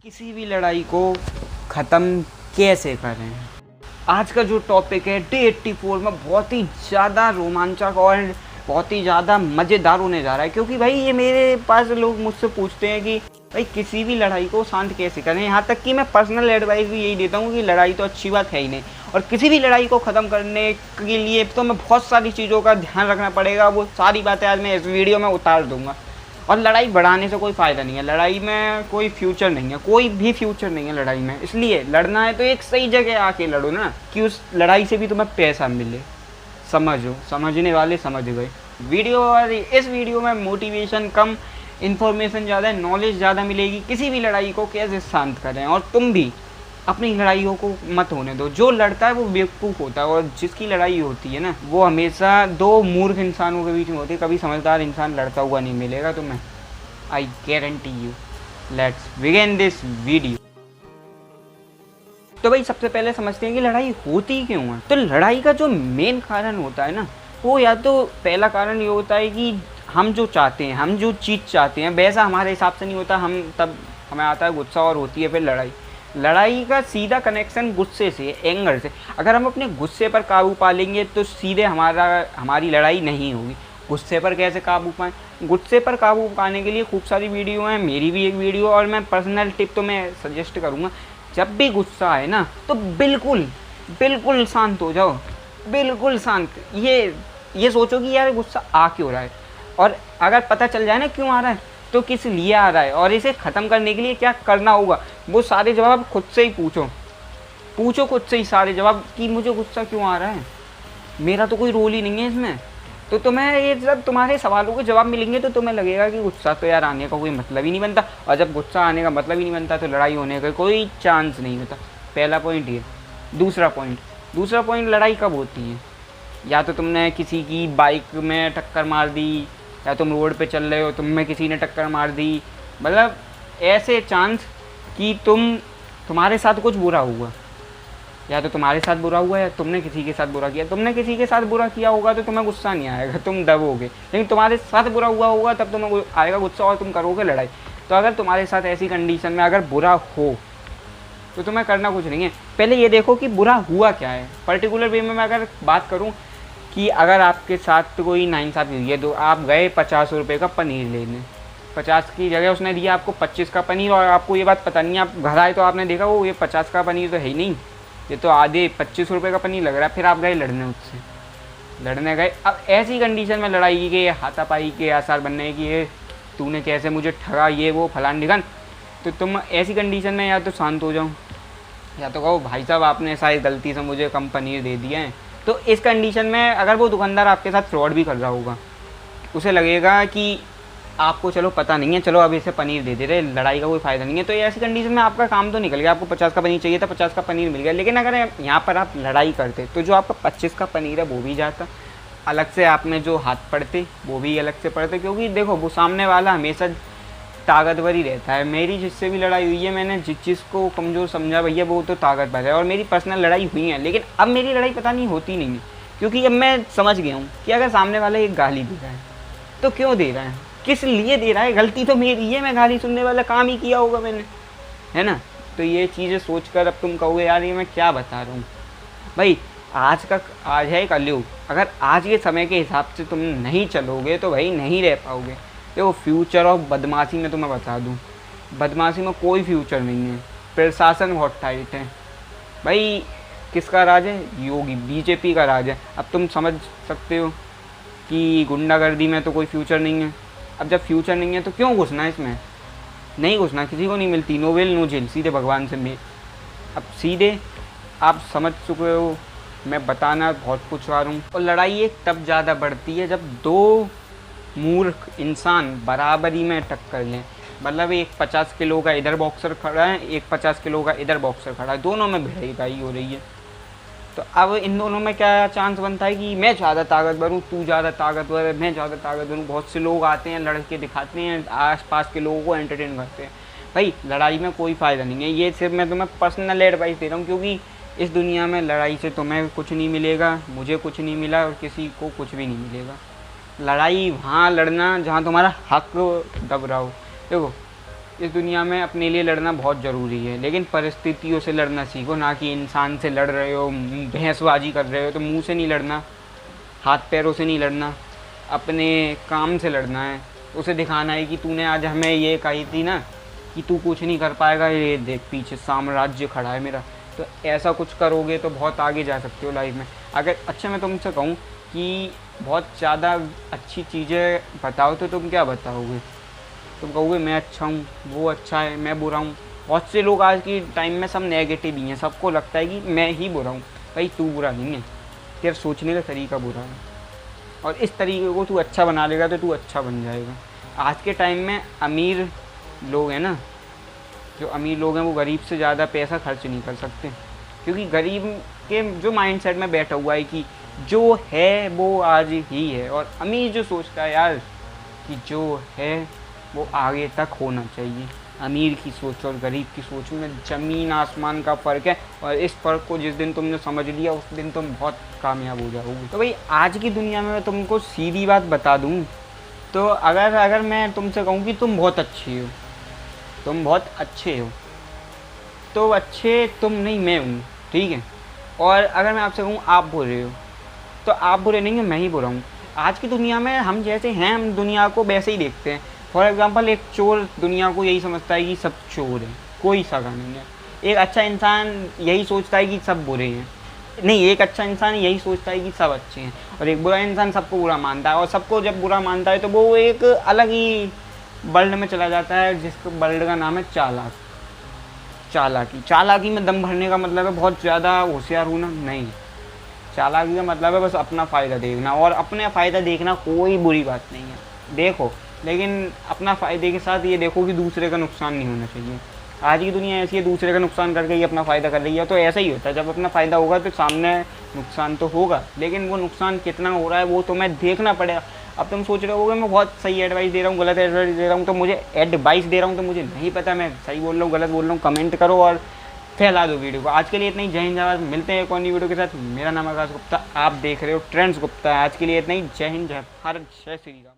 किसी भी लड़ाई को ख़त्म कैसे करें। आज का जो टॉपिक है डे 84 में बहुत ही ज़्यादा रोमांचक और बहुत ही ज़्यादा मज़ेदार होने जा रहा है, क्योंकि भाई ये मेरे पास लोग मुझसे पूछते हैं कि भाई किसी भी लड़ाई को शांत कैसे करें। यहाँ तक कि मैं पर्सनल एडवाइस भी यही देता हूँ कि लड़ाई तो अच्छी बात है ही नहीं, और किसी भी लड़ाई को ख़त्म करने के लिए तो मैं बहुत सारी चीज़ों का ध्यान रखना पड़ेगा। वो सारी बातें आज मैं इस वीडियो में उतार दूँगा। और लड़ाई बढ़ाने से कोई फ़ायदा नहीं है, लड़ाई में कोई फ्यूचर नहीं है, कोई भी फ्यूचर नहीं है लड़ाई में। इसलिए लड़ना है तो एक सही जगह आके लड़ो ना, कि उस लड़ाई से भी तुम्हें पैसा मिले। समझो, समझने वाले समझ गए। वीडियो और इस वीडियो में मोटिवेशन कम, इन्फॉर्मेशन ज़्यादा है, नॉलेज ज़्यादा मिलेगी। किसी भी लड़ाई को कैसे शांत करें, और तुम भी अपनी लड़ाइयों को मत होने दो। जो लड़ता है वो बेवकूफ़ होता है, और जिसकी लड़ाई होती है ना वो हमेशा दो मूर्ख इंसानों के बीच में होती है। कभी समझदार इंसान लड़ता हुआ नहीं मिलेगा तुम्हें, I guarantee you. Let's begin this video. तो भाई सबसे पहले समझते हैं कि लड़ाई होती क्यों है। तो लड़ाई का जो मेन कारण होता है ना, वो या तो पहला कारण ये होता है कि हम जो चाहते हैं, हम जो चीज़ चाहते हैं वैसा हमारे हिसाब से नहीं होता। तब हमें आता है गुस्सा, और होती है फिर लड़ाई। लड़ाई का सीधा कनेक्शन गुस्से से, एंगर से। अगर हम अपने गुस्से पर काबू पा लेंगे तो सीधे हमारी लड़ाई नहीं होगी। गुस्से पर कैसे काबू पाएं? गुस्से पर काबू पाने के लिए खूब सारी वीडियो हैं, मेरी भी एक वीडियो, और मैं पर्सनल टिप तो मैं सजेस्ट करूँगा। जब भी गुस्सा आए ना तो बिल्कुल शांत हो जाओ, बिल्कुल शांत। ये सोचो कि यार गुस्सा आ क्यों रहा है, और अगर पता चल जाए ना क्यों आ रहा है तो किस लिए आ रहा है, और इसे ख़त्म करने के लिए क्या करना होगा, वो सारे जवाब खुद से ही पूछो खुद से ही सारे जवाब कि मुझे गुस्सा क्यों आ रहा है। मेरा तो कोई रोल ही नहीं है इसमें। तो तुम्हें ये जब तुम्हारे सवालों के जवाब मिलेंगे तो तुम्हें लगेगा कि गुस्सा तो यार आने का कोई मतलब ही नहीं बनता, और जब गुस्सा आने का मतलब ही नहीं बनता तो लड़ाई होने का कोई चांस नहीं होता। पहला पॉइंट ये। दूसरा पॉइंट लड़ाई कब होती है? या तो तुमने किसी की बाइक में टक्कर मार दी, या तुम रोड पे चल रहे हो, तुम में किसी ने टक्कर मार दी, मतलब ऐसे चांस कि तुम्हारे साथ कुछ बुरा हुआ, या तो तुम्हारे साथ बुरा हुआ या तुमने किसी के साथ बुरा किया। तुमने किसी के साथ बुरा किया होगा तो तुम्हें गुस्सा नहीं आएगा, तुम दबोगे। लेकिन तुम्हारे साथ बुरा हुआ होगा तब तुम्हें आएगा गुस्सा, और तुम करोगे लड़ाई। तो अगर तुम्हारे साथ ऐसी कंडीशन में अगर बुरा हो तो तुम्हें करना कुछ नहीं है। पहले ये देखो कि बुरा हुआ क्या है। पर्टिकुलर वे में मैं अगर बात करूँ कि अगर आपके साथ कोई नाइंसाफ़ी हुई है, तो आप गए 50 रुपये का पनीर लेने, 50 की जगह उसने दिया आपको 25 का पनीर, और आपको ये बात पता नहीं है। आप घर आए तो आपने देखा वो ये 50 का पनीर तो है ही नहीं, ये तो आधे 25 रुपये का पनीर लग रहा है। फिर आप गए लड़ने गए। अब ऐसी कंडीशन में लड़ाई के हाथापाई के आसार बनने की, ये तूने कैसे मुझे ठगा, ये वो फलान ढिकान। तो तुम ऐसी कंडीशन में या तो शांत हो जाओ, या तो कहो भाई साहब आपने शायद गलती से मुझे कम पनीर दे दिया है। तो इस कंडीशन में अगर वो दुकानदार आपके साथ फ्रॉड भी कर रहा होगा, उसे लगेगा कि आपको चलो पता नहीं है, चलो अब इसे पनीर दे रहे, लड़ाई का कोई फ़ायदा नहीं है। तो ऐसी कंडीशन में आपका काम तो निकल गया। आपको 50 का पनीर चाहिए था, 50 का पनीर मिल गया। लेकिन अगर यहाँ पर आप लड़ाई करते तो जो आपका 25 का पनीर है वो भी जाता, अलग से आप में जो हाथ पड़ते वो भी अलग से पड़ते। क्योंकि देखो वो सामने वाला हमेशा ताकतवर ही रहता है। मेरी जिससे भी लड़ाई हुई है, मैंने जिस चीज़ को कमज़ोर समझा भैया वो तो ताकतवर है, और मेरी पर्सनल लड़ाई हुई है। लेकिन अब मेरी लड़ाई पता नहीं होती नहीं है, क्योंकि अब मैं समझ गया हूँ कि अगर सामने वाला एक गाली दे रहा है तो क्यों दे रहा है, किस लिए दे रहा है। गलती तो मेरी है, मैं गाली सुनने वाला काम ही किया होगा मैंने, है ना। तो ये चीज़ें सोचकर अब तुम कहोगे यार ये मैं क्या बता रहा हूँ। भाई आज है कलयुग। अगर आज के समय के हिसाब से तुम नहीं चलोगे तो भाई नहीं रह पाओगे। देखो फ्यूचर ऑफ बदमाशी में तुम्हें बता दूँ, बदमाशी में कोई फ्यूचर नहीं है। प्रशासन बहुत टाइट है भाई। किसका राज है? योगी, बीजेपी का राज है। अब तुम समझ सकते हो कि गुंडागर्दी में तो कोई फ्यूचर नहीं है। अब जब फ्यूचर नहीं है तो क्यों घुसना है इसमें? नहीं घुसना, किसी को नहीं मिलती नो वेल नो जेल, सीधे भगवान से मेल। अब सीधे आप समझ चुके हो, मैं बताना बहुत कुछ आ रहा हूँ। और लड़ाई एक तब ज़्यादा बढ़ती है जब दो मूर्ख इंसान बराबरी में टक्कर लें। मतलब एक 50 किलो का इधर बॉक्सर खड़ा है, एक 50 किलो का इधर बॉक्सर खड़ा है, दोनों में भिड़ाई हो रही है। तो अब इन दोनों में क्या चांस बनता है कि मैं ज़्यादा ताकतवर हूँ, तू ज़्यादा ताकतवर है, मैं ज़्यादा ताकतवर हूँ। बहुत से लोग आते हैं, लड़के दिखाते हैं, आसपास के लोगों को एंटरटेन करते हैं। भाई लड़ाई में कोई फ़ायदा नहीं है। ये सिर्फ मैं तुम्हें पर्सनल एडवाइस दे रहा हूँ, क्योंकि इस दुनिया में लड़ाई से तुम्हें कुछ नहीं मिलेगा, मुझे कुछ नहीं मिला, और किसी को कुछ भी नहीं मिलेगा। लड़ाई वहाँ लड़ना जहाँ तुम्हारा हक दब रहा हो। देखो इस दुनिया में अपने लिए लड़ना बहुत ज़रूरी है, लेकिन परिस्थितियों से लड़ना सीखो, ना कि इंसान से लड़ रहे हो, भैंसबाजी कर रहे हो तो मुंह से नहीं लड़ना, हाथ पैरों से नहीं लड़ना, अपने काम से लड़ना है। उसे दिखाना है कि तूने आज हमें ये कही थी ना कि तू कुछ नहीं कर पाएगा, ये देख पीछे साम्राज्य खड़ा है मेरा। तो ऐसा कुछ करोगे तो बहुत आगे जा सकते हो लाइफ में। अगर अच्छा मैं तुमसे कहूँ कि बहुत ज़्यादा अच्छी चीज़ें बताओ तो तुम क्या बताओगे? तुम कहोगे मैं अच्छा हूँ, वो अच्छा है, मैं बुरा हूँ। बहुत से लोग आज की टाइम में सब नेगेटिव ही हैं, सबको लगता है कि मैं ही बुरा हूँ। भाई तू बुरा नहीं है, तेरा सोचने का तरीका बुरा है, और इस तरीके को तू अच्छा बना लेगा तो तू अच्छा बन जाएगा। आज के टाइम में अमीर लोग हैं ना, जो अमीर लोग हैं वो गरीब से ज़्यादा पैसा खर्च नहीं कर सकते, क्योंकि गरीब के जो माइंडसेट में बैठा हुआ है कि जो है वो आज ही है, और अमीर जो सोचता है यार कि जो है वो आगे तक होना चाहिए। अमीर की सोच और गरीब की सोच में ज़मीन आसमान का फ़र्क है, और इस फ़र्क को जिस दिन तुमने समझ लिया उस दिन तुम बहुत कामयाब हो जाओगे। तो भाई आज की दुनिया में मैं तुमको सीधी बात बता दूँ तो अगर मैं तुमसे कहूँ कि तुम बहुत अच्छी हो, तुम बहुत अच्छे हो, तो अच्छे तुम नहीं मैं हूँ, ठीक है। और अगर मैं आपसे कहूँ आप बुरे हो, तो आप बुरे नहीं हो, मैं ही बुरा हूँ। आज की दुनिया में हम जैसे हैं, हम दुनिया को वैसे ही देखते हैं। फॉर एग्ज़ाम्पल एक चोर दुनिया को यही समझता है कि सब चोर हैं, कोई सगा नहीं है। एक अच्छा इंसान यही सोचता है कि सब बुरे हैं, नहीं, एक अच्छा इंसान यही सोचता है कि सब अच्छे हैं। और एक बुरा इंसान सबको बुरा मानता है, और सबको जब बुरा मानता है तो वो एक अलग ही वर्ल्ड में चला जाता है, जिसको वर्ल्ड का नाम है चालाकी में दम भरने का मतलब है बहुत ज़्यादा होशियार होना नहीं। चालाकी का मतलब है बस अपना फ़ायदा देखना, और अपना फ़ायदा देखना कोई बुरी बात नहीं है, देखो, लेकिन अपना फ़ायदे के साथ ये देखो कि दूसरे का नुकसान नहीं होना चाहिए। आज की दुनिया ऐसी है, दूसरे का नुकसान करके ही अपना फ़ायदा कर रही है, तो ऐसा ही होता है। जब अपना फ़ायदा होगा तो सामने नुकसान तो होगा, लेकिन वो नुकसान कितना हो रहा है वो तुम्हें देखना पड़ेगा। अब तुम सोच रहे होगे मैं बहुत सही एडवाइस दे रहा हूँ, गलत एडवाइस दे रहा हूँ, तो मुझे एडवाइस दे रहा हूँ तो मुझे नहीं पता मैं सही बोल रहा हूँ गलत बोल रहा हूँ, कमेंट करो और फैला दो वीडियो को। आज के लिए इतना ही, जय हिंद, जय भारत। मिलते हैं एक और नई वीडियो के साथ। मेरा नाम आकाश गुप्ता, आप देख रहे हो ट्रेंड्स गुप्ता। आज के लिए इतना ही, जय हिंद, जय भारत, जय श्री राम।